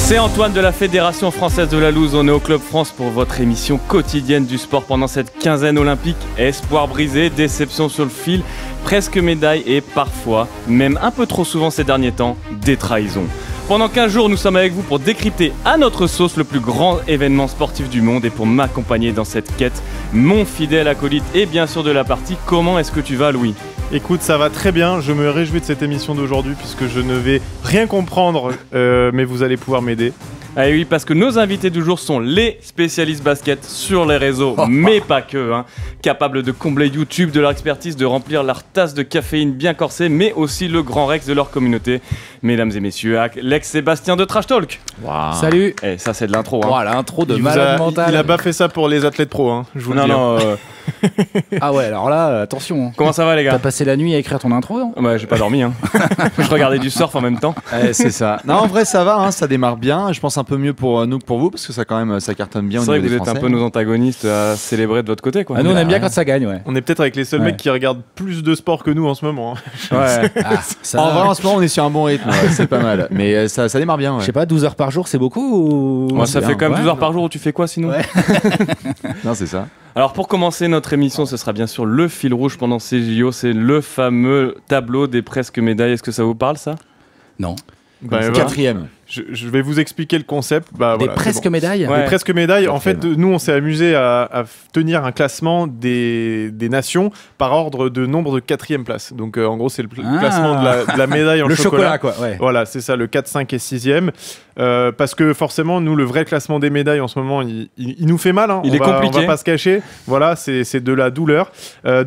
C'est Antoine de la Fédération Française de la Loose. On est au Club France pour votre émission quotidienne du sport pendant cette quinzaine olympique. Espoir brisé, déception sur le fil, presque médaille et parfois, même un peu trop souvent ces derniers temps, des trahisons. Pendant 15 jours, nous sommes avec vous pour décrypter à notre sauce le plus grand événement sportif du monde. Et pour m'accompagner dans cette quête, mon fidèle acolyte et bien sûr de la partie, comment est-ce que tu vas, Louis ? Écoute, ça va très bien, je me réjouis de cette émission d'aujourd'hui puisque je ne vais rien comprendre, mais vous allez pouvoir m'aider. Ah oui, parce que nos invités du jour sont les spécialistes basket sur les réseaux, mais pas que, capables de combler YouTube de leur expertise, de remplir leur tasse de caféine bien corsée, mais aussi le grand Rex de leur communauté. Mesdames et messieurs, l'ex-Sébastien de Trash Talk. Wow. Salut. Et ça, c'est de l'intro. Oh, l'intro de malade mental. Il a pas fait ça pour les athlètes pro, je vous le dis. Non. Ah ouais, alors là, attention. Comment ça va, les gars ? T'as passé la nuit à écrire ton intro, non ? Ouais, j'ai pas dormi. Je regardais du surf en même temps. C'est ça. Non, en vrai, ça va, ça démarre bien. Je pense un peu mieux pour nous que pour vous, parce que ça, quand même, ça cartonne bien au C'est niveau vrai que des vous êtes Français. un peu nos antagonistes à célébrer de votre côté, quoi. Ah, nous, on aime bien quand ça gagne, ouais. On est peut-être avec les seuls mecs qui regardent plus de sport que nous en ce moment. Ouais. En vrai, en ce moment, on est sur un bon rythme, c'est pas mal. Mais ça démarre bien. Je sais pas, 12 heures par jour, c'est beaucoup ou... Moi, ça bien, fait quand même ouais. 12 heures par jour où tu fais quoi sinon ? Ouais. Non, c'est ça. Alors pour commencer notre émission, ce sera bien sûr le fil rouge pendant ces JO, c'est le fameux tableau des presque médailles. Est-ce que ça vous parle ça ? Non. Quatrième. Je vais vous expliquer le concept. Des presque médailles. Ouais. Les presque médailles, en fait, Quatrième. nous on s'est amusé à tenir un classement des nations par ordre de nombre de quatrième place. Donc en gros, c'est le classement de la médaille en le chocolat. quoi, ouais. Voilà, c'est ça, le 4, 5 et 6e. Parce que forcément, nous, le vrai classement des médailles en ce moment, il nous fait mal. Il est compliqué. On va pas se cacher. Voilà, c'est de la douleur.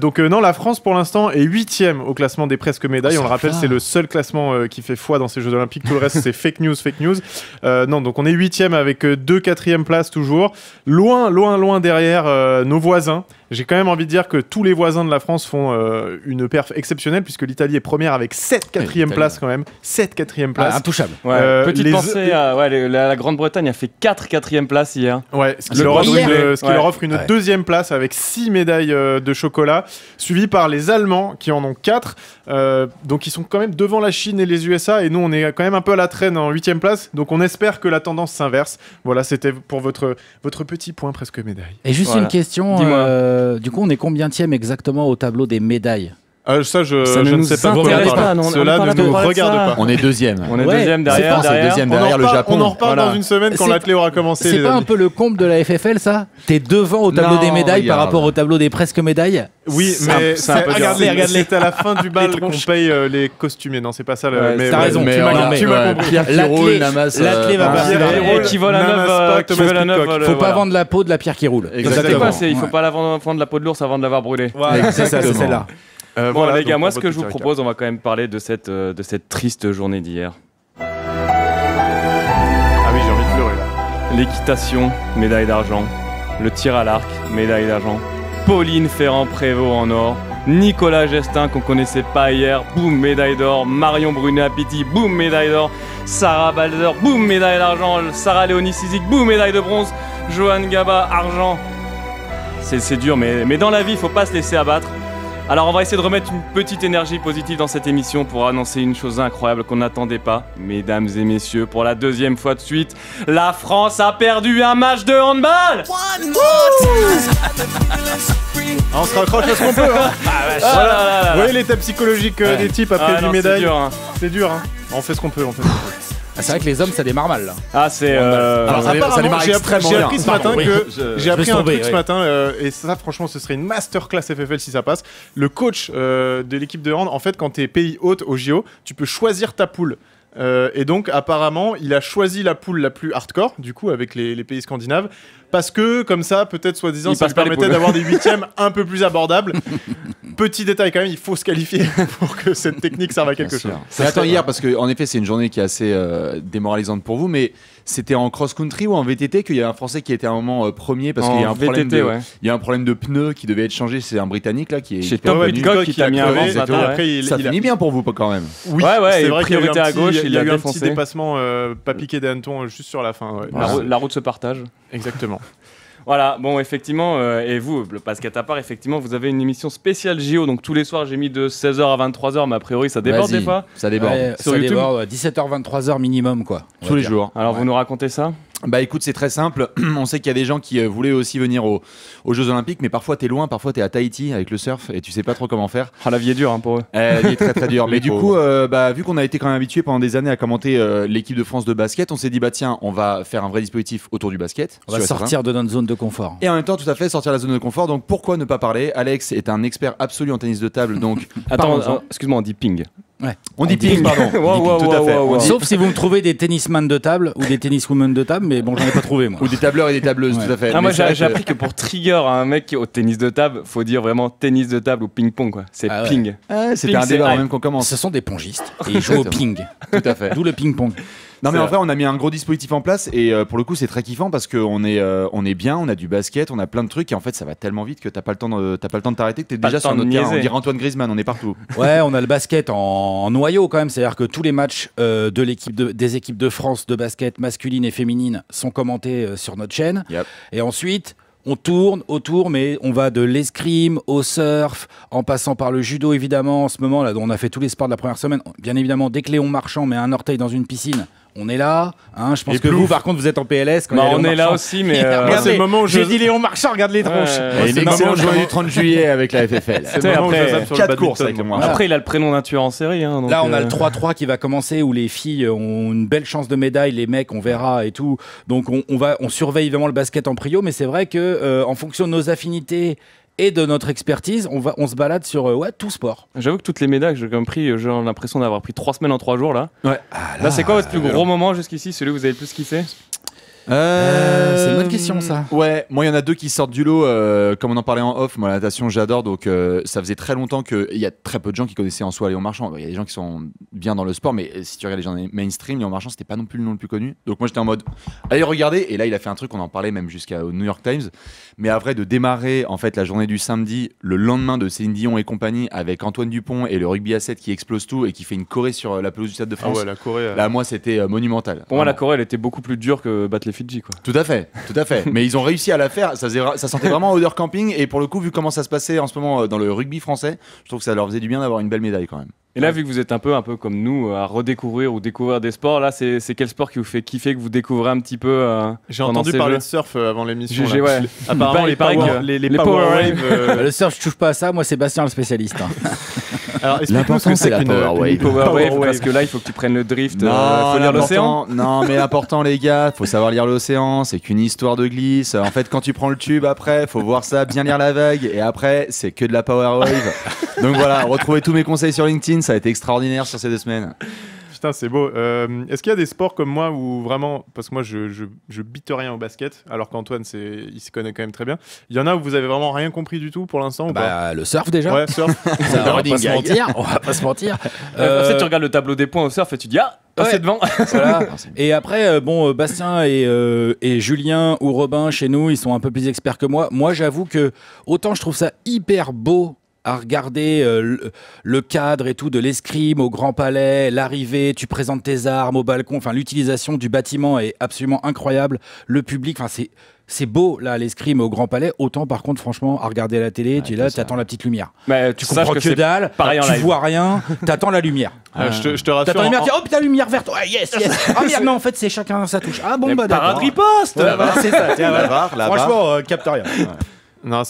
Donc non, la France, pour l'instant, est 8e au classement des presque médailles. On le rappelle, c'est le seul classement qui fait foi dans ces Jeux Olympiques. Tout le reste, c'est fake news. Non, donc on est 8e avec 2 4e places toujours. Loin derrière nos voisins. J'ai quand même envie de dire que tous les voisins de la France font une perf exceptionnelle puisque l'Italie est première avec 7 4e places quand même. 7 4e places. Intouchable. Ouais. Petite pensée à la Grande-Bretagne a fait 4 quatrième places hier. Ouais, ce qui leur offre une deuxième place avec 6 médailles de chocolat, suivi par les Allemands qui en ont 4. Donc ils sont quand même devant la Chine et les USA et nous on est quand même un peu à la traîne en 8e place. Donc on espère que la tendance s'inverse. Voilà, c'était pour votre petit point presque médaille. Et juste une question, du coup on est combienième exactement au tableau des médailles ? Ça, je ne sais pas. Cela ne nous regarde pas. On est deuxième. On est deuxième derrière. Deuxième derrière le Japon. On en reparle dans une semaine quand l'athlé aura commencé. C'est pas un peu le comble de la FFL ça ? T'es devant au tableau des médailles par rapport au tableau des presque médailles ? Oui, mais regardez. c'est à la fin du bal qu'on paye les costumiers. Non, c'est pas ça. T'as raison, tu m'as compris. L'athlé va passer. Qui vole un œuf. Faut pas vendre la peau de la pierre qui roule. Exactement. Il faut pas vendre la peau de l'ours avant de l'avoir brûlée. C'est ça, c'est celle-là. Bon les gars, moi ce que je vous propose, on va quand même parler de cette triste journée d'hier. Ah oui, j'ai envie de pleurer là. L'équitation, médaille d'argent. Le tir à l'arc, médaille d'argent. Pauline Ferrand-Prévot en or. Nicolas Gestin qu'on connaissait pas hier, boum, médaille d'or. Marion Brunet-Apiti, boum, médaille d'or. Sarah Balzer, boum, médaille d'argent. Sarah Léonie Sizik, boum, médaille de bronze. Johan Gaba, argent. C'est dur, mais dans la vie, il faut pas se laisser abattre. Alors on va essayer de remettre une petite énergie positive dans cette émission pour annoncer une chose incroyable qu'on n'attendait pas. Mesdames et messieurs, pour la deuxième fois de suite, la France a perdu un match de handball. On se raccroche à ce qu'on peut. Voilà. Vous voyez l'état psychologique des types après une médaille. C'est dur. On fait ce qu'on peut. C'est vrai que les hommes ça démarre mal là. Ah c'est Alors ça démarre extrêmement bien. J'ai appris ce matin j'ai appris un truc ce matin et ça franchement ce serait une masterclass FFL si ça passe. Le coach de l'équipe de hand, en fait quand t'es pays hôte au JO, tu peux choisir ta poule. Et donc apparemment il a choisi la poule la plus hardcore du coup avec les pays scandinaves parce que comme ça peut-être soi-disant ça lui permettait d'avoir des huitièmes un peu plus abordables. Petit détail quand même, il faut se qualifier pour que cette technique serve à quelque chose. Attends, hier, parce qu'en effet, c'est une journée qui est assez démoralisante pour vous, mais c'était en cross-country ou en VTT qu'il y a un Français qui était à un moment premier parce qu'il y a un problème de pneus qui devait être changé. C'est un Britannique là qui est. Chez Tom Pitcock qui t'a mis un vent. Ça finit bien pour vous quand même. Oui, c'est vrai qu'il y a eu priorité à gauche, il y a eu un petit dépassement pas piqué des hannetons juste sur la fin. La route se partage. Exactement. Voilà, bon, effectivement, et vous, le basket à part, effectivement, vous avez une émission spéciale JO. Donc tous les soirs, j'ai mis de 16h à 23h, mais a priori, ça déborde des fois. Ça déborde. Ouais, sur ça YouTube. déborde, 17h, 23h minimum, quoi. Tous les jours. Alors, vous nous racontez ça? Bah écoute, c'est très simple. On sait qu'il y a des gens qui voulaient aussi venir aux Jeux Olympiques, mais parfois t'es loin, parfois t'es à Tahiti avec le surf et tu sais pas trop comment faire. Ah, la vie est dure hein, pour eux. La vie est très très dure. Mais du coup, vu qu'on a été quand même habitué pendant des années à commenter l'équipe de France de basket, on s'est dit bah tiens, on va faire un vrai dispositif autour du basket. On va sortir de notre zone de confort. Et en même temps, tout à fait, sortir de la zone de confort. Donc pourquoi ne pas parler? Alex est un expert absolu en tennis de table, donc. Attends, excuse-moi, on dit ping. Ouais. On dit ping, pardon. Tout à fait. Sauf si vous me trouvez des tennisman de table ou des tenniswomen de table, mais bon, j'en ai pas trouvé moi. Ou des tableurs et des tableuses, tout à fait. Ah, moi j'ai appris que pour trigger un mec qui est au tennis de table, faut dire vraiment tennis de table ou ping-pong quoi. C'est ping. C'était un débat même qu'on commence. Ce sont des pongistes et ils jouent au ping. Tout à fait. D'où le ping-pong. Non mais en vrai on a mis un gros dispositif en place et pour le coup c'est très kiffant parce qu'on est bien, on a du basket, on a plein de trucs et en fait ça va tellement vite que t'as pas le temps de t'arrêter, que t'es déjà sur notre terrain. On dirait Antoine Griezmann, on est partout. Ouais, on a le basket en noyau quand même, c'est-à-dire que tous les matchs des équipes de France de basket masculine et féminine sont commentés sur notre chaîne. Yep. Et ensuite on tourne autour, mais on va de l'escrime au surf, en passant par le judo évidemment. En ce moment là, on a fait tous les sports de la première semaine. Bien évidemment, dès que Léon Marchand met un orteil dans une piscine, on est là. Hein, je pense que vous, par contre, vous êtes en PLS. Quand on est là aussi, mais c'est le moment où j'ai dit Léon Marchand, regarde les tronches. C'est une excellente journée du 30 juillet avec la FFL. C'était après 4 courses avec moi. Après, il a le prénom d'un tueur en série. Hein, donc là, on a le 3-3 qui va commencer où les filles ont une belle chance de médaille, les mecs, on verra et tout. Donc, on surveille évidemment le basket en prio, mais c'est vrai que en fonction de nos affinités et de notre expertise, on se balade sur tout sport. J'avoue que toutes les médailles que j'ai quand même pris, j'ai l'impression d'avoir pris 3 semaines en 3 jours là. Ouais. Là, c'est quoi votre plus gros moment jusqu'ici, celui que vous avez le plus kiffé? C'est une bonne question ça. Ouais, moi il y en a deux qui sortent du lot, comme on en parlait en off, moi la natation j'adore, donc ça faisait très longtemps qu'il y a très peu de gens qui connaissaient en soi Léon Marchand. Il y a des gens qui sont bien dans le sport, mais si tu regardes les gens mainstream, Léon Marchand c'était pas non plus le nom le plus connu. Donc moi j'étais en mode, allez regarder, et là il a fait un truc, on en parlait même jusqu'au New York Times, mais après de démarrer en fait la journée du samedi, le lendemain de Céline Dion et compagnie, avec Antoine Dupont et le rugby à 7 qui explose tout et qui fait une choré sur la pelouse du Stade de France. Ah ouais, la Corée. Là moi c'était monumental. Pour moi la Corée elle était beaucoup plus dure que battre les Fidji quoi. Tout à fait. Mais ils ont réussi à la faire. Ça sentait vraiment odeur camping. Et pour le coup, vu comment ça se passait en ce moment dans le rugby français, je trouve que ça leur faisait du bien d'avoir une belle médaille quand même. Et là, vu que vous êtes un peu comme nous, à redécouvrir ou découvrir des sports, là, c'est quel sport qui vous fait kiffer, que vous découvrez un petit peu J'ai entendu parler de surf avant l'émission. Ouais. Apparemment, les Power Wave. Le surf, je touche pas à ça. Moi, c'est Bastien le spécialiste. Alors, explique-nous ce que c'est la qu'une Power Wave, parce que là, il faut que tu prennes le drift. Faut lire l'océan. Non, mais l'important, les gars, faut savoir lire l'océan. C'est qu'une histoire de glisse. En fait, quand tu prends le tube, après, faut voir ça, bien lire la vague. Et après, c'est que de la Power Wave. Donc voilà, retrouvez tous mes conseils sur LinkedIn. Ça a été extraordinaire sur ces 2 semaines. Putain, c'est beau. Est-ce qu'il y a des sports comme moi où vraiment, parce que moi je bite rien au basket, alors qu'Antoine il se connaît quand même très bien. Il y en a où vous avez vraiment rien compris du tout pour l'instant ou pas? Le surf déjà. Ouais, surf. On va pas se mentir. Après, tu regardes le tableau des points au surf et tu dis c'est devant. Voilà. Et après, Bastien et Julien ou Robin chez nous, ils sont un peu plus experts que moi. Moi, j'avoue que autant je trouve ça hyper beau à regarder le cadre et tout de l'escrime au Grand Palais, l'arrivée, tu présentes tes armes au balcon, enfin l'utilisation du bâtiment est absolument incroyable, le public, enfin c'est beau là l'escrime au Grand Palais, autant par contre franchement à regarder à la télé, tu es là, tu attends la petite lumière. Mais tu comprends que dalle, tu vois rien, t'attends la lumière. Je te rassure. T'attends la lumière, hop, ta lumière verte. Ouais, yes. Ah merde, non, en fait, c'est chacun sa touche. Ah bon, bah d'accord. Riposte. C'est ça. Franchement, capte rien. Non,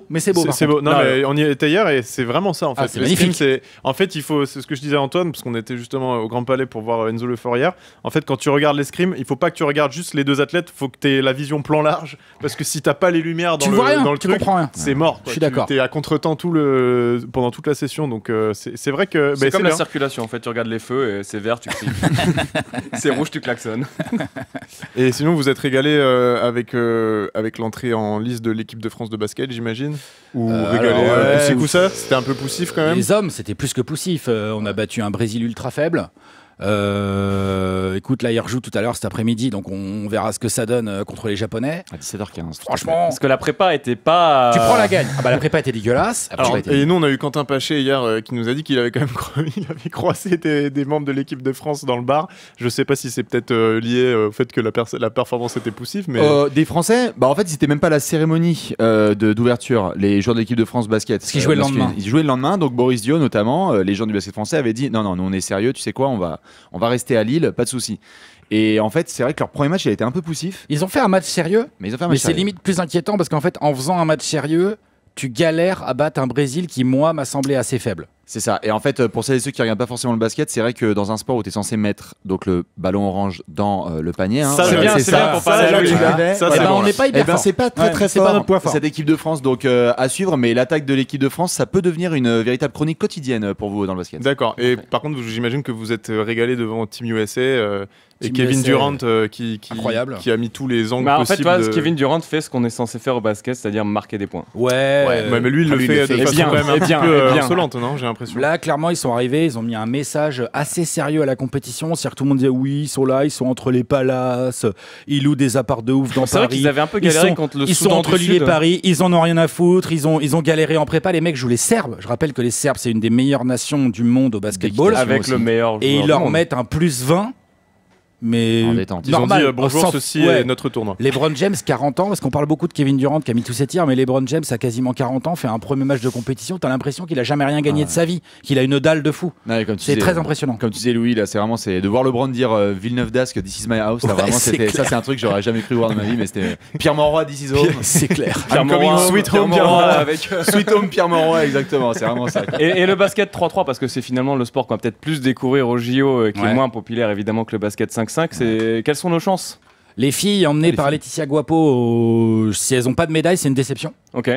mais c'est beau, c'est beau. Non, mais on y était hier et c'est vraiment ça en fait. C'est magnifique. En fait, c'est ce que je disais à Antoine, parce qu'on était justement au Grand Palais pour voir Enzo Lefort hier. En fait, quand tu regardes l'escrime, il faut pas que tu regardes juste les 2 athlètes, faut que tu aies la vision plan large, parce que si t'as pas les lumières dans le truc, c'est mort. Je suis d'accord. T'es à contre-temps pendant toute la session, donc c'est vrai que c'est comme la circulation. En fait, tu regardes les feux et c'est vert, tu cries. C'est rouge, tu klaxonnes. Et sinon, vous êtes régalé avec l'entrée en liste de l'équipe de France de basket, j'imagine, ou régalé ça c'était un peu poussif quand même. Les hommes, c'était plus que poussif. On a battu un Brésil ultra faible. Écoute, là, ils rejouent tout à l'heure cet après-midi, donc on verra ce que ça donne contre les Japonais. À 17h15. Franchement. Parce que la prépa était pas. Tu prends la gagne. La prépa était dégueulasse. Et nous, on a eu Quentin Paché hier qui nous a dit qu'il avait quand même il avait croisé des membres de l'équipe de France dans le bar. Je sais pas si c'est peut-être lié au fait que la performance était poussive, mais. Des Français, en fait, c'était même pas la cérémonie d'ouverture, les joueurs de l'équipe de France basket. Parce qu'ils jouaient le lendemain. Ils jouaient le lendemain, donc Boris Dio, notamment, les gens du basket français avaient dit non, nous on est sérieux, tu sais quoi, on va rester à Lille, pas de souci. Et en fait, c'est vrai que leur premier match, il a été un peu poussif. Ils ont fait un match sérieux, mais c'est limite plus inquiétant parce qu'en fait, en faisant un match sérieux, tu galères à battre un Brésil qui, moi, m'a semblé assez faible. C'est ça. Et en fait, pour celles et ceux qui regardent pas forcément le basket, c'est vrai que dans un sport où tu es censé mettre donc le ballon orange dans le panier, ça c'est bien, c'est bien pour parler on n'est pas hyper fort. C'est pas très fort. Pas notre point fort. Cette équipe de France, donc à suivre, mais l'attaque de l'équipe de France, ça peut devenir une véritable chronique quotidienne pour vous dans le basket. D'accord. Et par contre, j'imagine que vous êtes régalé devant Team USA. Et Kevin Durant qui a mis tous les angles possibles. En fait, Kevin Durant fait ce qu'on est censé faire au basket, c'est-à-dire marquer des points. Mais lui, il le fait de façon quand même un petit peu insolente, non ? J'ai l'impression. Là, clairement, ils sont arrivés, ils ont mis un message assez sérieux à la compétition. C'est-à-dire que tout le monde disait oui, ils sont là, ils sont entre les palaces, ils louent des apparts de ouf dans Paris. C'est vrai qu'ils avaient un peu galéré contre le Soudan du Sud. Ils sont entre Lille et Paris, ils en ont rien à foutre, ils ont galéré en prépa. Les mecs jouent les Serbes. Je rappelle que les Serbes, c'est une des meilleures nations du monde au basketball. Avec le meilleur joueur. Et ils leur mettent un plus 20. Mais ils ont dit bonjour, ceci est notre tournoi. LeBron James, 40 ans, parce qu'on parle beaucoup de Kevin Durant qui a mis tous ses tirs, mais LeBron James a quasiment 40 ans, fait un premier match de compétition. T'as l'impression qu'il a jamais rien gagné de sa vie, qu'il a une dalle de fou. C'est très impressionnant. Comme tu disais, Louis, là, c'est vraiment de voir LeBron dire Villeneuve d'Ascq, This is my house. Là, vraiment, ça, c'est un truc que j'aurais jamais cru voir de ma vie, mais c'était Pierre Mauroy, This is home. C'est clair. Pierre Mauroy, Sweet Home Pierre Mauroy avec Sweet Home Pierre Mauroy, exactement. C'est vraiment ça. Et le basket 3-3, parce que c'est finalement le sport qu'on va peut-être plus découvrir au JO, qui est moins populaire évidemment que le basket 5-5. Quelles sont nos chances ? Les filles emmenées par Laetitia Guapo, si elles n'ont pas de médaille, c'est une déception. Ok.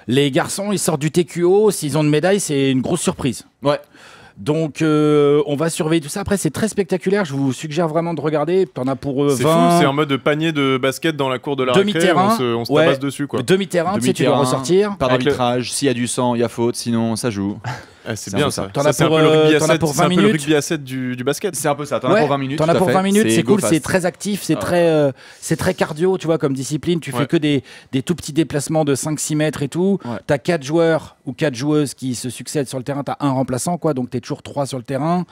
Les garçons, ils sortent du TQO, s'ils ont une médaille, c'est une grosse surprise. Ouais. Donc on va surveiller tout ça. Après, c'est très spectaculaire. Je vous suggère vraiment de regarder. T'en as pour 20. C'est fou, c'est en mode panier de basket dans la cour de la récré. On se tabasse dessus, quoi. Demi-terrain, tu dois ressortir. Pas d'arbitrage. S'il y a du sang, il y a faute. Sinon, ça joue. C'est bien ça. C'est un peu le rugby à 7 du basket. C'est un peu ça. T'en as pour 20 minutes. T'en as pour 20 minutes, c'est cool, c'est très actif, c'est très cardio, tu vois, comme discipline. Tu fais que des tout petits déplacements de 5-6 mètres et tout. T'as 4 joueurs ou 4 joueuses qui se succèdent sur le terrain. T'as un remplaçant, quoi. Donc t'es toujours 3 sur le terrain.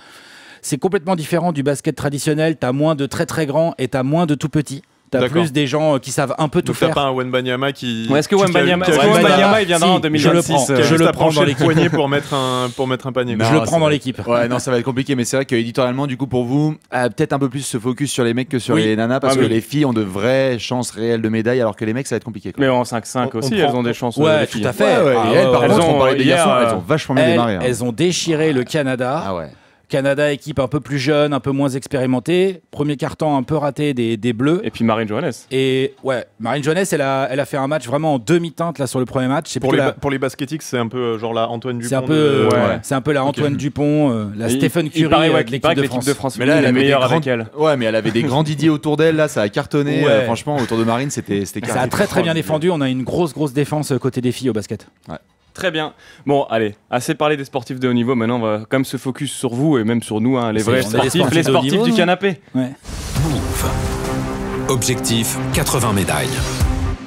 C'est complètement différent du basket traditionnel. T'as moins de très très grands et t'as moins de tout petits. T'as plus des gens qui savent un peu tout faire. T'as pas un Wembanyama qui. Est-ce que Wembanyama il viendra en 2026 Je le prends dans l'équipe. Poignet pour mettre un panier. Je le prends dans l'équipe. Ouais, non, ça va être compliqué, mais c'est vrai que éditorialement, du coup, pour vous, peut-être un peu plus se focus sur les mecs que sur les nanas, parce que les filles ont de vraies chances réelles de médailles, alors que les mecs, ça va être compliqué. Mais en 5-5 aussi, elles ont des chances. Ouais, tout à fait. Et elles, par contre, on parlait des garçons, elles ont vachement bien démarré. Elles ont déchiré le Canada. Ah ouais. Canada, équipe un peu plus jeune, un peu moins expérimentée. Premier quart-temps un peu raté des Bleus. Et puis Marine Johannes. Et ouais, Marine Johannes, elle a fait un match vraiment en demi-teinte là sur le premier match. Pour les baskettiques, c'est un peu genre la Antoine Dupont. C'est un peu la Antoine Dupont, la Stephen Curry avec l'équipe de France. Mais là, elle avait meilleure avec elle. Ouais, mais elle avait des grands Didier autour d'elle. Là, ça a cartonné. Franchement, autour de Marine, c'était carré. Ça a très bien défendu. On a une grosse défense côté des filles au basket. Ouais. Très bien. Bon, allez, assez parlé des sportifs de haut niveau. Maintenant, on va quand même se focus sur vous et même sur nous, les vrais sportifs, les sportifs du canapé. Ouais. Move. Objectif 80 médailles.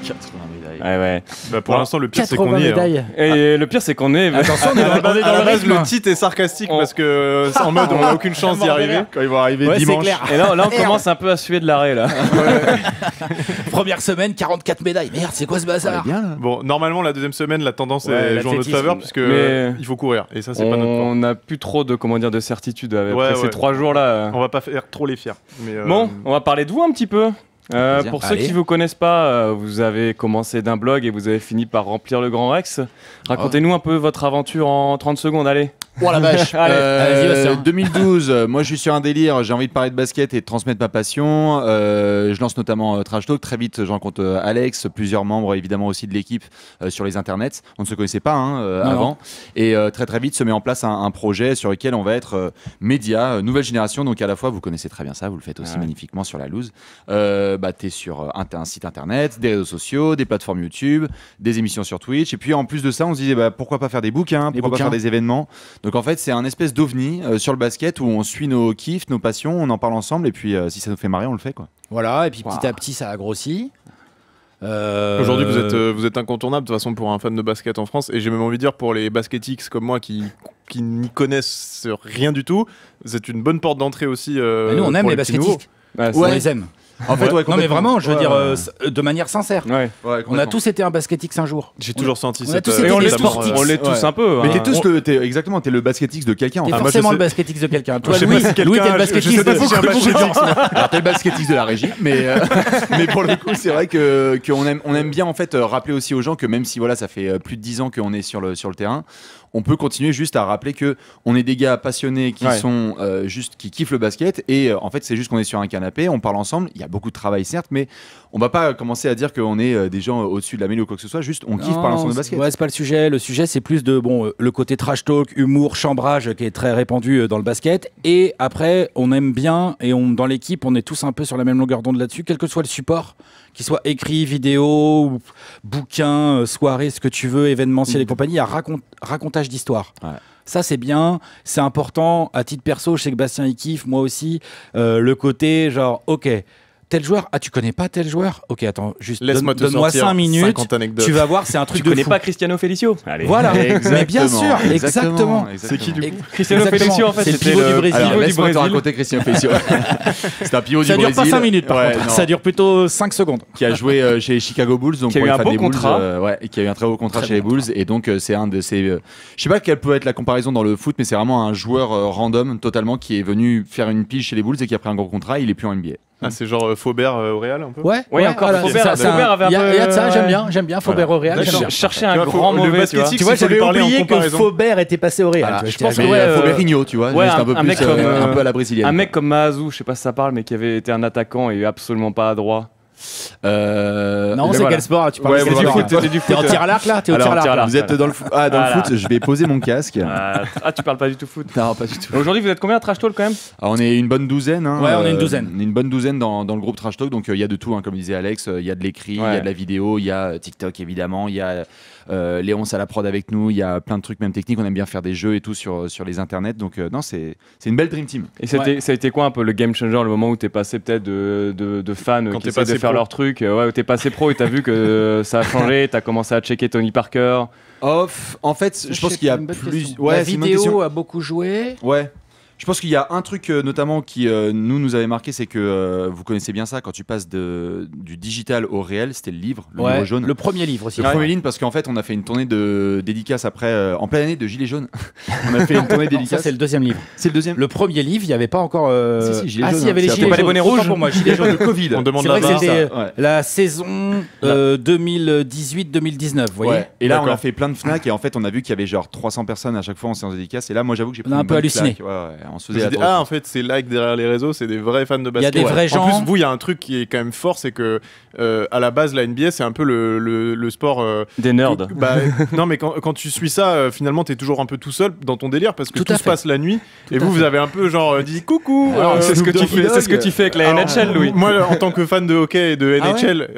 80 médailles. Ouais. Pour l'instant, le pire, c'est qu'on y est. Et le pire, c'est qu'on est. Attention, on est dans la base, le titre est sarcastique parce que en mode, on n'a aucune chance d'y arriver. Quand ils vont arriver dimanche. Et là, on commence un peu à suer de l'arrêt, là. Première semaine, 44 médailles. Merde, c'est quoi ce bazar ? Bon, normalement, la deuxième semaine, la tendance est jouée en notre faveur puisque il faut courir. Et ça, c'est pas notre point. On n'a plus trop de certitude après ces 3 jours-là. On va pas faire trop les fiers. Bon, on va parler de vous un petit peu. Pour ceux qui ne vous connaissent pas, vous avez commencé d'un blog et vous avez fini par remplir le Grand Rex. Racontez-nous un peu votre aventure en 30 secondes, allez. Oh la vache. 2012, moi je suis sur un délire, j'ai envie de parler de basket et de transmettre ma passion. Je lance notamment Trash Talk. Très vite, je rencontre Alex, plusieurs membres évidemment aussi de l'équipe sur les internets. On ne se connaissait pas avant. Et très vite se met en place un projet sur lequel on va être média, nouvelle génération. Donc à la fois, vous connaissez très bien ça, vous le faites aussi magnifiquement sur la loose. T'es sur un site internet, des réseaux sociaux, des plateformes YouTube, des émissions sur Twitch. Et puis en plus de ça, on se disait pourquoi pas faire des bouquins, pourquoi pas faire des événements. Donc en fait, c'est un espèce d'ovni sur le basket où on suit nos kiffs, nos passions, on en parle ensemble et puis si ça nous fait marrer, on le fait quoi. Voilà, et puis petit à petit, ça a grossi. Aujourd'hui, vous êtes incontournable de toute façon pour un fan de basket en France, et j'ai même envie de dire pour les basketix comme moi qui n'y connaissent rien du tout, vous êtes une bonne porte d'entrée aussi. Nous, on aime les basketix. On les aime. En fait, non mais vraiment, je veux dire, de manière sincère. Ouais. On a tous été un basketix un jour. J'ai toujours senti cette. On l'est tous un peu. Mais exactement, t'es le basketix de quelqu'un. T'es forcément le basketix de quelqu'un. Toi, Louis, t'es le basketix de Alors t'es le basketix de la régie, mais pour le coup, c'est vrai qu'on aime bien en fait rappeler aussi aux gens que même si voilà, ça fait plus de 10 ans qu'on est sur le terrain. On peut continuer juste à rappeler que on est des gars passionnés qui sont qui kiffent le basket et en fait c'est juste qu'on est sur un canapé, on parle ensemble, il y a beaucoup de travail certes, mais on va pas commencer à dire qu'on est des gens au-dessus de la mêlée ou quoi que ce soit, juste on kiffe parler ensemble de basket. Ouais, c'est pas le sujet, c'est plus de le côté trash talk, humour, chambrage qui est très répandu dans le basket, et après on aime bien et dans l'équipe on est tous un peu sur la même longueur d'onde là-dessus, quel que soit le support, qu'il soit écrit, vidéo, bouquin, soirée, ce que tu veux, événementiel et compagnie, à racontage d'histoire. Ouais. Ça, c'est bien, c'est important. À titre perso, je sais que Bastien y kiffe, moi aussi. Le côté genre, ok, tel joueur, tu connais pas tel joueur? Ok, attends, juste donne-moi 5 minutes. Tu vas voir, c'est un truc de fou. Tu connais pas Cristiano Felicio? Allez. Voilà, mais bien sûr, exactement. C'est qui du coup? Cristiano Felicio, en fait, c'est le pivot du Brésil. Alors, laisse-moi te raconter Cristiano Felicio. C'est un pivot du Brésil. Ça dure pas 5 minutes, par contre. Ça dure plutôt 5 secondes. Qui a joué chez Chicago Bulls, donc qui a eu un beau contrat. Et qui a eu un très beau contrat chez les Bulls. Et donc, c'est un de ces. Je sais pas quelle peut être la comparaison dans le foot, mais c'est vraiment un joueur random totalement qui est venu faire une pige chez les Bulls et qui a pris un gros contrat. Il est plus en NBA. Ah, c'est genre Faubert au Real un peu? Ouais, encore Faubert avait un peu. Il y a de ça, j'aime bien Faubert au Real. Chercher un grand mauvais, tu vois, j'avais oublié que Faubert était passé au Real. Je pense que Fauberinho, tu vois, juste un peu plus un peu à la brésilienne. Un mec comme Mahazou, je sais pas si ça parle, mais qui avait été un attaquant et absolument pas adroit. Non, c'est quel sport? Tu parles du foot. T'es en tir à l'arc là? T'es au tir à l'arc. Vous êtes dans le foot. Ah, dans le foot, je vais poser mon casque. Tu parles pas du tout foot? Non, pas du tout. Aujourd'hui, vous êtes combien à Trash Talk quand même? On est une bonne douzaine. Ouais, on est une douzaine. On est une bonne douzaine dans le groupe Trash Talk. Donc il y a de tout, comme disait Alex. Il y a de l'écrit, il y a de la vidéo, il y a TikTok évidemment, il y a Léonce à la prod avec nous, il y a plein de trucs même techniques. On aime bien faire des jeux et tout sur les internets. Donc non, c'est une belle dream team. Et ça a été quoi un peu le game changer, le moment où t'es passé peut-être de fans qui essaient de faire leur truc, où t'es passé pro et t'as vu que ça a changé, t'as commencé à checker Tony Parker. En fait, je pense qu'il y a plus. La vidéo a beaucoup joué. Ouais. Je pense qu'il y a un truc notamment qui nous avait marqué, c'est que vous connaissez bien ça, quand tu passes du digital au réel, c'était le livre jaune. Le premier livre aussi. Le premier livre, parce qu'en fait on a fait une tournée de dédicaces après, en pleine année de Gilets jaunes. On a fait une tournée dédicace. Ça c'est le deuxième livre. C'est le deuxième. Le premier livre, il n'y avait pas encore. Si, Gilets jaunes. Il y avait les Gilets jaunes. Pas les bonnets rouges pour moi. Gilets jaunes de Covid. On demande c'est vrai que c'était la saison 2018-2019, vous voyez. Et là on a fait plein de Fnac et en fait on a vu qu'il y avait genre 300 personnes à chaque fois en séance de dédicace. Et là moi j'avoue que j'ai pris un peu halluciné. On se faisait en fait, c'est like derrière les réseaux, c'est des vrais fans de basket. Il y a des vrais gens. En plus, vous, il y a un truc qui est quand même fort, c'est que à la base, la NBA, c'est un peu le sport des nerds. Non, mais quand tu suis ça, finalement, t'es toujours un peu tout seul dans ton délire parce que tout se passe la nuit. Et vous avez un peu genre dit coucou. C'est ce que tu fais avec la NHL, Louis. Moi, en tant que fan de hockey et de NHL,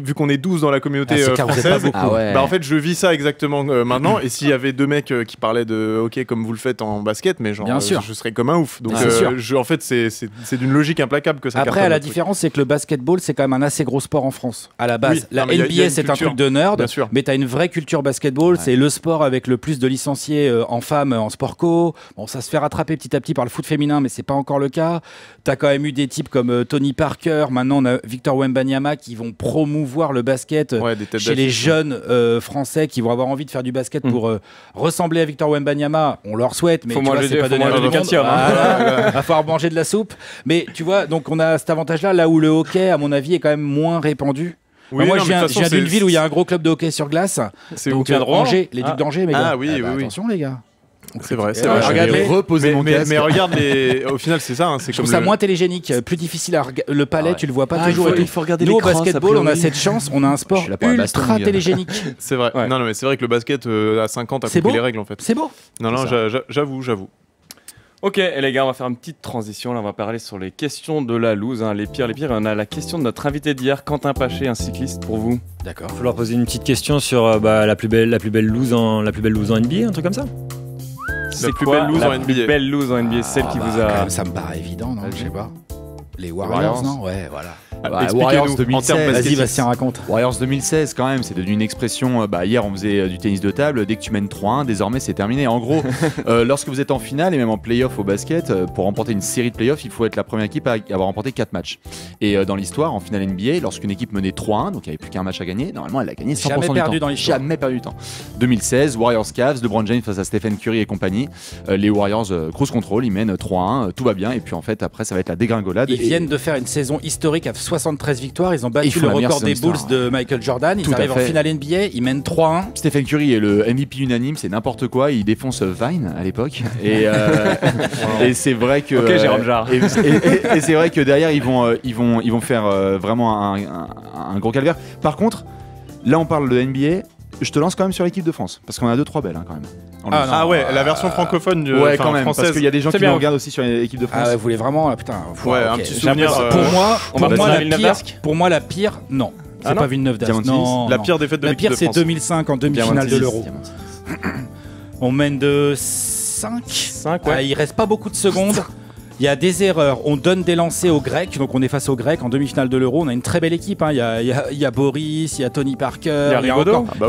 vu qu'on est 12 dans la communauté française, en fait, je vis ça exactement maintenant. Et s'il y avait deux mecs qui parlaient de hockey comme vous le faites en basket, mais genre, je serais comme un ouf. Donc, en fait, c'est d'une logique implacable que ça. Après, la différence, c'est que le basketball, c'est quand même un assez gros sport en France. À la base, la NBA, c'est un truc de nerd, mais t'as une vraie culture basketball. C'est le sport avec le plus de licenciés en femmes en sport co. Bon, ça se fait rattraper petit à petit par le foot féminin, mais c'est pas encore le cas. T'as quand même eu des types comme Tony Parker. Maintenant, on a Victor Wembanyama qui vont promouvoir le basket chez les jeunes français qui vont avoir envie de faire du basket pour ressembler à Victor Wembanyama. On leur souhaite, mais c'est pas donné à tout le monde. Va falloir manger de la soupe. Mais tu vois, donc on a cet avantage-là, là où le hockey, à mon avis, est quand même moins répandu. Oui, moi, je viens d'une ville où il y a un gros club de hockey sur glace. C'est donc Angers, les Ducs d'Angers, mes gars. Oui. Attention, les gars. C'est vrai. Mais regarde au final, c'est ça. C'est je trouve ça moins télégénique, plus difficile à regarder. Le palais, tu le vois pas toujours. Il faut regarder nous, au l'écran. Basketball, on a cette chance, on a un sport ultra télégénique. C'est vrai. Non, mais c'est vrai que le basket à 50 a compris les règles en fait. C'est beau. Non, j'avoue. Ok, et les gars, on va faire une petite transition. Là, on va parler sur les questions de la loose, les pires. On a la question de notre invité d'hier, Quentin Paché, un cycliste pour vous. D'accord. Il faut leur poser une petite question sur la plus belle loose en NBA, un truc comme ça. c'est quoi la plus belle lose en NBA, celle qui vous a... Ça me paraît évident, non? Je sais pas. Les Warriors, non? Ouais, voilà. Warriors 2016. Vas-y, Bastien, raconte. Warriors 2016, quand même, c'est devenu une expression. Hier, on faisait du tennis de table. Dès que tu mènes 3-1, désormais, c'est terminé. En gros, lorsque vous êtes en finale et même en play-off au basket, pour remporter une série de play-off, il faut être la première équipe à avoir remporté 4 matchs. Et dans l'histoire, en finale NBA, lorsqu'une équipe menait 3-1, donc il n'y avait plus qu'un match à gagner, normalement, elle a gagné 100% Jamais perdu du temps. Dans l'histoire. Jamais perdu du temps. 2016, Warriors Cavs, LeBron James face à Stephen Curry et compagnie. Les Warriors cruise control, ils mènent 3-1, tout va bien. Et puis en fait, après, ça va être la dégringolade. Ils viennent de faire une saison historique à 73 victoires. Ils ont battu le record des Bulls de Michael Jordan. Ils arrivent en finale NBA. Ils mènent 3-1. Stephen Curry est le MVP unanime. C'est n'importe quoi. Il défonce Vine à l'époque. Et c'est vrai que. Ok, Jérôme Jarre. Et c'est vrai que derrière, ils vont faire vraiment un gros calvaire. Par contre, là, on parle de NBA. Je te lance quand même sur l'équipe de France. Parce qu'on a 2-3 belles quand même. La version francophone quand même, française. parce qu'il y a des gens qui nous regardent aussi sur l'équipe de France. Ah ouais, vous voulez vraiment un petit souvenir. Pour moi la pire, non. C'est pas Villeneuve d'Ascq. Non. La pire défaite de l'équipe de France. La pire, c'est 2005 en demi-finale de l'Euro. On mène de 5. Il reste pas beaucoup de secondes. Il y a des erreurs, on donne des lancers aux Grecs, donc on est face aux Grecs en demi-finale de l'Euro. On a une très belle équipe, hein. Il y a Boris, il y a Tony Parker, il y a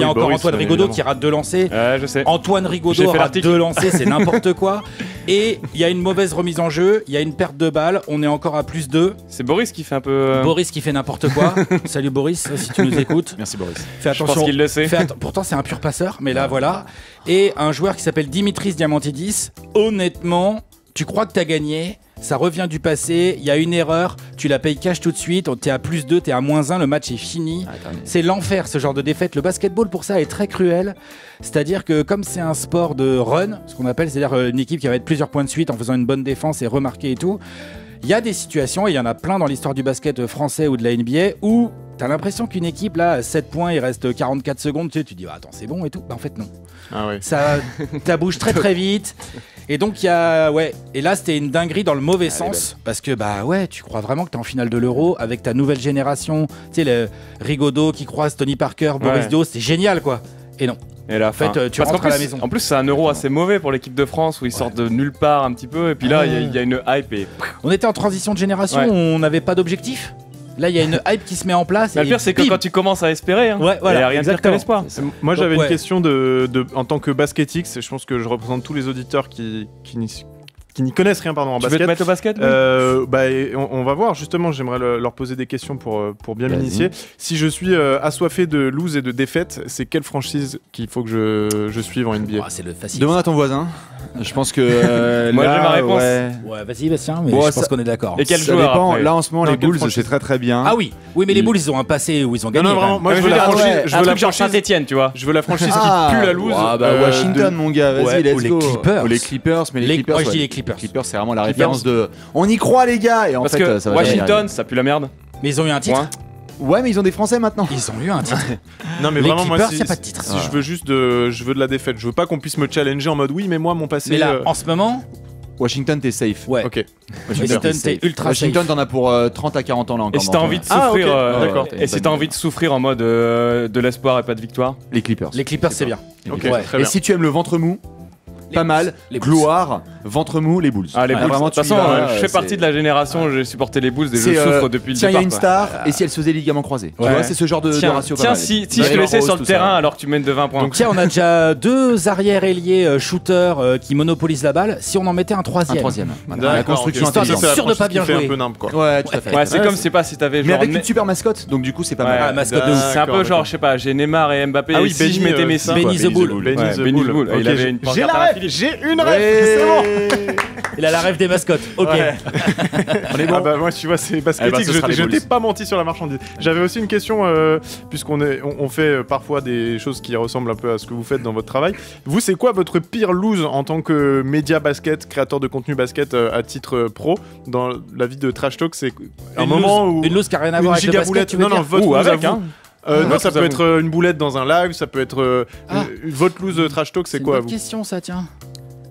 encore Antoine Rigaudot qui rate 2 lancers. Je sais. Antoine Rigaudot rate 2 lancers, c'est n'importe quoi. Et il y a une mauvaise remise en jeu, il y a une perte de balle, on est encore à +2. C'est Boris qui fait un peu... Boris qui fait n'importe quoi. Salut Boris, si tu nous écoutes. Merci Boris. Fais attention. Je pense qu'il le sait. Pourtant c'est un pur passeur, mais là voilà. Et un joueur qui s'appelle Dimitris Diamantidis, honnêtement, tu crois que t'as gagné, ça revient du passé, il y a une erreur, tu la payes cash tout de suite, t'es à +2, t'es à -1, le match est fini. C'est l'enfer ce genre de défaite. Le basketball pour ça est très cruel, c'est-à-dire que comme c'est un sport de run, ce qu'on appelle, c'est-à-dire une équipe qui va mettre plusieurs points de suite en faisant une bonne défense et remarquer et tout, il y a des situations, et il y en a plein dans l'histoire du basket français ou de la NBA, où t'as l'impression qu'une équipe là, à 7 points, il reste 44 secondes, tu dis attends c'est bon et tout, en fait non. Ça bouge très très vite. Et donc il y a et là c'était une dinguerie dans le mauvais sens parce que tu crois vraiment que t'es en finale de l'Euro avec ta nouvelle génération, tu sais le Rigaudot qui croise Tony Parker, Boris Dio, c'est génial quoi. Et non. Et là, en fait, tu rentres à la maison. En plus, c'est un Euro assez mauvais pour l'équipe de France où ils sortent de nulle part un petit peu. Et puis là, il y a une hype. Et... On était en transition de génération, on n'avait pas d'objectif. Là, il y a une hype qui se met en place. Le pire, c'est que quand tu commences à espérer, il n'y a rien de pire que l'espoir. Moi, j'avais une question en tant que basketix. Je pense que je représente tous les auditeurs qui n'y connaissent rien en basket. Tu veux te mettre au basket on va voir, justement, j'aimerais leur poser des questions pour bien m'initier. Si je suis assoiffé de lose et de défaite, c'est quelle franchise qu'il faut que je suive en NBA? C'est le facile. Demande à ton voisin. Je pense que moi j'ai ma réponse. Vas-y Bastien, mais je pense qu'on est d'accord. Et quel joueur dépend. Là en ce moment les Bulls c'est très très bien. Ah oui, mais les Bulls ils ont un passé où ils ont gagné. Non, vraiment, moi je veux la franchise. Je veux la franchise Saint-Etienne, tu vois. Je veux la franchise qui pue la loose. Washington mon gars, vas-y let's go. Ou les Clippers, mais les Clippers. Moi je dis les Clippers. Les Clippers c'est vraiment la référence de. On y croit les gars. Et en fait ça va. Washington ça pue la merde. Mais ils ont eu un titre. Ouais, mais ils ont des Français maintenant. Ils ont eu un titre. Non, mais vraiment, moi, il n'y a pas de titre. Si je veux juste de la défaite, je veux pas qu'on puisse me challenger en mode oui, mais moi, mon passé. Mais là, en ce moment. Washington, t'es safe. Ouais. Ok. Washington, t'es ultra Washington, safe. t'en as pour 30 à 40 ans là encore. Et si t'as envie de souffrir, et si t'as envie de souffrir en mode de l'espoir et pas de victoire, les Clippers. Les Clippers, c'est bien. Et si tu aimes le ventre mou, pas mal, gloire, ventre mou, les Bulls. Ah, les Bulls, de toute façon, je fais partie de la génération, j'ai supporté les Bulls et je souffre depuis le départ. Tiens, il y a une star, et si elle se faisait ligament croisé. Tu vois, c'est ce genre de ratio. Tiens, si je te laissais sur le terrain alors que tu mènes de 20 points. Donc tiens, on a déjà 2 arrières ailiers shooters qui monopolisent la balle. Si on en mettait un troisième. La construction intelligente. Sûr de pas bien jouer. Ouais, tout à fait. Ouais, c'est comme c'est pas si t'avais genre. Mais avec une super mascotte, donc du coup, c'est pas mal. Mascotte de ouf. C'est un peu genre, je sais pas, j'ai Neymar et Mbappé. Ah oui, si je mettais Messi. Benny the Bull. Benny the Bull. Il avait une pancarte à la Philippe. J'ai une rêve. C'est bon. Il a la rêve des mascottes. Ok. On est bon. Ah bah moi tu vois c'est baskettique. Je t'ai pas menti sur la marchandise. J'avais aussi une question puisqu'on fait parfois des choses qui ressemblent un peu à ce que vous faites dans votre travail. Vous c'est quoi votre pire lose en tant que média basket, créateur de contenu basket à titre pro dans la vie de Trash Talk? C'est un moment où une lose qui a rien à voir avec le basket. Non votre lose à vous. Non, ça peut être une boulette dans un live, ça peut être votre lose Trash Talk. C'est quoi une question ça tiens.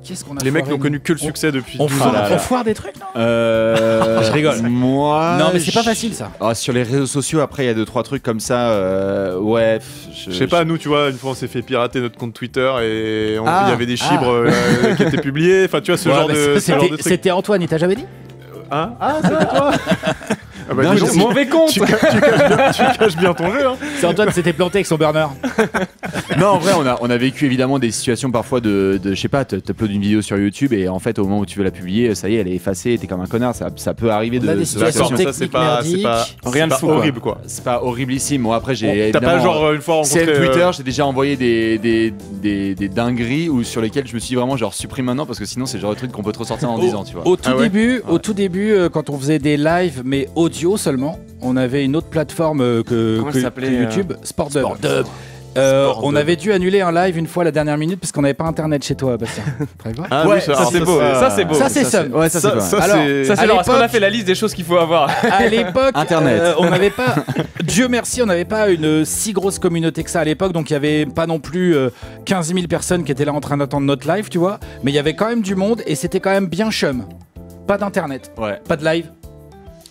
Qu'est-ce qu'on a Les mecs n'ont connu que le succès depuis. On foire des trucs, non Je rigole. Moi. Non, mais c'est pas facile ça. Sur les réseaux sociaux, après, il y a 2-3 trucs comme ça. Ouais. Je sais pas, nous, tu vois, une fois, on s'est fait pirater notre compte Twitter et il y avait des chibres qui étaient publiés. Enfin, tu vois, ce genre de truc. C'était Antoine, il t'a jamais dit c'était toi. Non, mauvais compte. Tu caches bien ton jeu. Hein. C'est Antoine s'était planté avec son burner. Non, en vrai, on a vécu évidemment des situations parfois de je sais pas, t'uploades une vidéo sur YouTube et en fait, au moment où tu veux la publier, ça y est, elle est effacée, t'es comme un connard. Ça peut arriver de des situations ça, c'est pas rien de fou, horrible, quoi. C'est pas horriblissime. Moi, après, j'ai. T'as pas genre une fois rencontré. C'est Twitter, j'ai déjà envoyé des dingueries ou sur lesquelles je me suis dit vraiment genre supprime maintenant parce que sinon, c'est le genre de truc qu'on peut te ressortir dans 10 ans, tu vois. Au tout début, quand on faisait des lives, mais audio seulement, on avait une autre plateforme que YouTube, SportDub. On avait dû annuler un live une fois à la dernière minute parce qu'on n'avait pas internet chez toi, Bastien. Ouais, ça c'est beau. Ça c'est beau. Ça c'est ça. Ouais, ça c'est alors, est-ce qu'on a fait la liste des choses qu'il faut avoir? À l'époque, internet. On n'avait pas. Dieu merci, on n'avait pas une si grosse communauté que ça à l'époque, donc il y avait pas non plus 15 000 personnes qui étaient là en train d'attendre notre live, tu vois. Mais il y avait quand même du monde et c'était quand même bien chum. Pas d'internet, pas de live.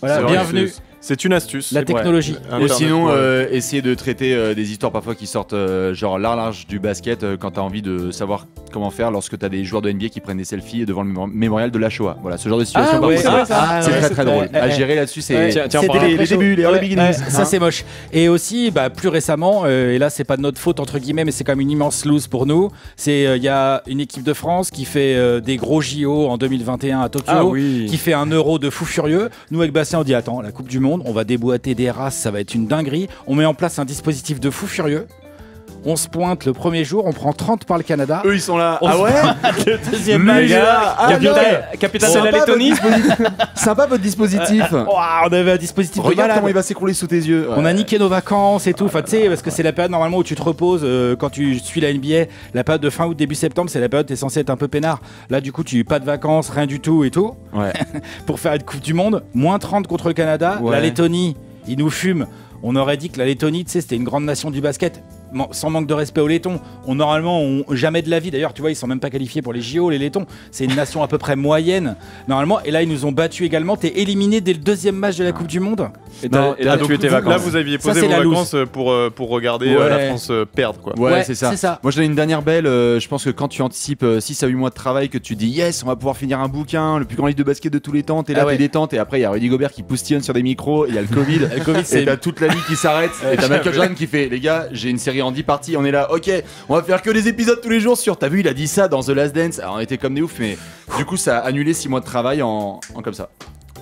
Voilà, bienvenue. C'est une astuce. La technologie. Ou sinon, essayer de traiter des histoires parfois qui sortent genre large du basket quand t'as envie de savoir comment faire lorsque t'as des joueurs de NBA qui prennent des selfies devant le mémorial de la Shoah. Voilà, ce genre de situation. C'est très drôle. À gérer là-dessus, c'est les débuts, les early beginnings. Ça c'est moche. Et aussi, plus récemment, et là c'est pas de notre faute entre guillemets, mais c'est quand même une immense loose pour nous. C'est il y a une équipe de France qui fait des gros JO en 2021 à Tokyo, qui fait un Euro de fou furieux. Nous avec Bastien on dit attends, la Coupe du Monde, on va déboîter des races, ça va être une dinguerie. On met en place un dispositif de fou furieux. On se pointe le premier jour, on prend 30 par le Canada. Eux ils sont là. Le deuxième match. Capitaine de la Lettonie. Sympa votre dispositif. On avait un dispositif de Regarde malade. comment il va s'écrouler sous tes yeux. On a niqué nos vacances et tout. Enfin, tu sais, parce que c'est la période normalement où tu te reposes quand tu suis la NBA. La période de fin août, début septembre, c'est la période où t'es censé être un peu peinard. Là, du coup, tu pas de vacances, rien du tout et tout. Ouais. Pour faire une Coupe du Monde, moins 30 contre le Canada. La Lettonie, ils nous fument. On aurait dit que la Lettonie, tu sais, c'était une grande nation du basket. Sans manque de respect aux Lettons, normalement jamais de la vie. D'ailleurs, tu vois, ils sont même pas qualifiés pour les JO, les Lettons. C'est une nation à peu près moyenne normalement. Et là, ils nous ont battus également. T'es éliminé dès le deuxième match de la Coupe du Monde. Et là, tu étais vacances. Là, vous aviez posé vos vacances pour regarder la France perdre, quoi. Ouais, c'est ça. Moi, j'en ai une dernière belle. Je pense que quand tu anticipes 6 à 8 mois de travail, que tu dis yes, on va pouvoir finir un bouquin, le plus grand livre de basket de tous les temps. T'es là, t'es détente. Et après, il y a Rudy Gobert qui poustillonne sur des micros. Il y a le Covid. Et t'as toute la ligue qui s'arrête. Et t'as Michael Jordan qui fait les gars, j'ai une série en 10 parties. On est là. Ok, on va faire que des épisodes tous les jours sur. T'as vu, il a dit ça dans The Last Dance. Alors on était comme des oufs, mais du coup ça a annulé 6 mois de travail en comme ça.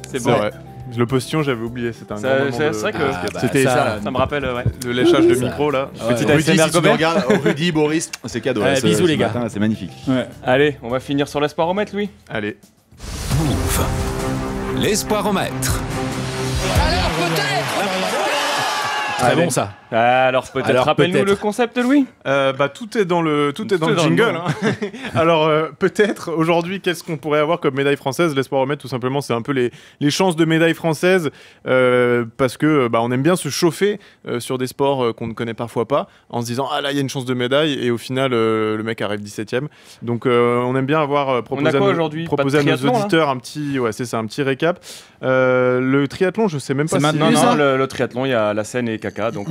C'est vrai. Le postillon, j'avais oublié. C'était un grand moment. C'est vrai que c'était ça me rappelle. Le léchage de micro là. Petit Rudy, si tu me regardes, Rudy, Boris, c'est cadeau. Bisous les gars. C'est magnifique. Allez, on va finir sur l'espoiromètre, Louis. Allez. Move. L'espoiromètre. Alors peut-être. Très bon ça. Alors peut-être rappelle-nous le concept, Louis. Tout est dans le jingle. Hein. Alors peut-être aujourd'hui, qu'est-ce qu'on pourrait avoir comme médaille française? L'espoiromètre, tout simplement, c'est un peu les chances de médaille française parce que on aime bien se chauffer sur des sports qu'on ne connaît parfois pas, en se disant ah là il y a une chance de médaille et au final le mec arrive 17ème. Donc on aime bien avoir proposé à nos auditeurs un petit un petit récap. Le triathlon, je sais même pas. Non, le triathlon, il y a la Seine et caca, donc.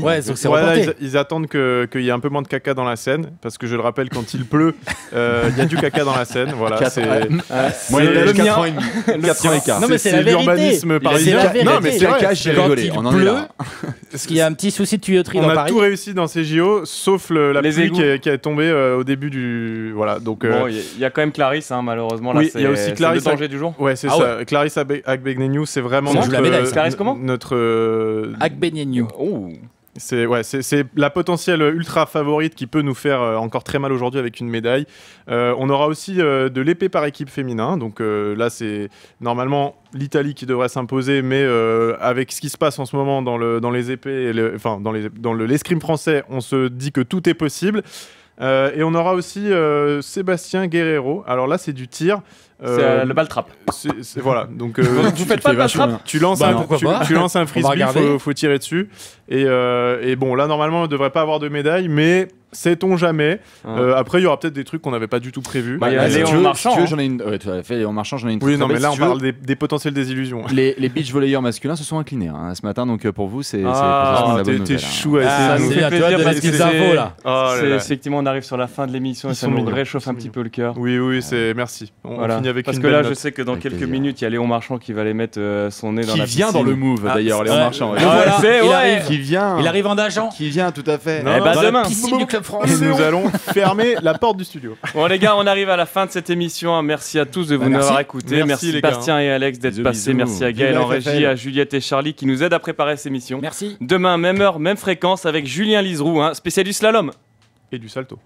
Ils attendent qu'il y ait un peu moins de caca dans la Seine, parce que je le rappelle, quand il pleut, il y a du caca dans la Seine. Voilà, c'est moi le 4 ans et demi. 4 ans et quart. Non mais c'est l'urbanisme parisien. Non mais c'est caca, j'ai rigolé. On en est là. Parce qu'il y a un petit souci de tuyauterie dans Paris. On a tout réussi dans ces JO, sauf la pluie qui est tombée au début du donc. Bon, il y a quand même Clarisse, malheureusement là. Oui, il y a aussi Clarisse. Le danger du jour. Ouais, c'est ça. Clarisse Agbenienou, c'est vraiment notre Agbenienou. C'est la potentielle ultra favorite qui peut nous faire encore très mal aujourd'hui avec une médaille. On aura aussi de l'épée par équipe féminin. Donc là, c'est normalement l'Italie qui devrait s'imposer, mais avec ce qui se passe en ce moment dans les épées, dans l'escrime français, on se dit que tout est possible. Et on aura aussi Sébastien Guerrero. Alors là, c'est du tir. C'est le ball trap. Voilà. Donc vous faites pas de ball trap. Tu lances un frisbee, faut tirer dessus. Et bon, là normalement, on ne devrait pas avoir de médaille, mais Sait-on jamais. Après, il y aura peut-être des trucs qu'on n'avait pas du tout prévus. Léon Marchand. Si tu veux, j'en ai une. Ouais, tout à fait. Léon Marchand, j'en ai une. Oui, non, mais là, on parle des potentielles désillusions. Les beach volleyeurs masculins se sont inclinés ce matin, donc pour vous, c'est t'es chou. Ça nous fait plaisir parce que infos là. Effectivement, on arrive sur la fin de l'émission et ça nous réchauffe un petit peu le cœur. Oui, merci. On finit avec parce que là, je sais que dans quelques minutes, il y a Léon Marchand qui va aller mettre son nez dans la piscine. Qui vient dans le move d'ailleurs, Léon Marchand. Qui vient. Il arrive en agent. Qui vient, tout à fait. Demain. Piscine du Club France. Nous allons fermer la porte du studio. Bon les gars, on arrive à la fin de cette émission. Merci à tous de vous avoir écoutés. Merci Bastien et Alex d'être passés. Merci à Gaël en régie, à Juliette et Charlie qui nous aident à préparer cette émission. Merci. Demain, même heure, même fréquence avec Julien Liseroux, spécialiste slalom. Et du salto.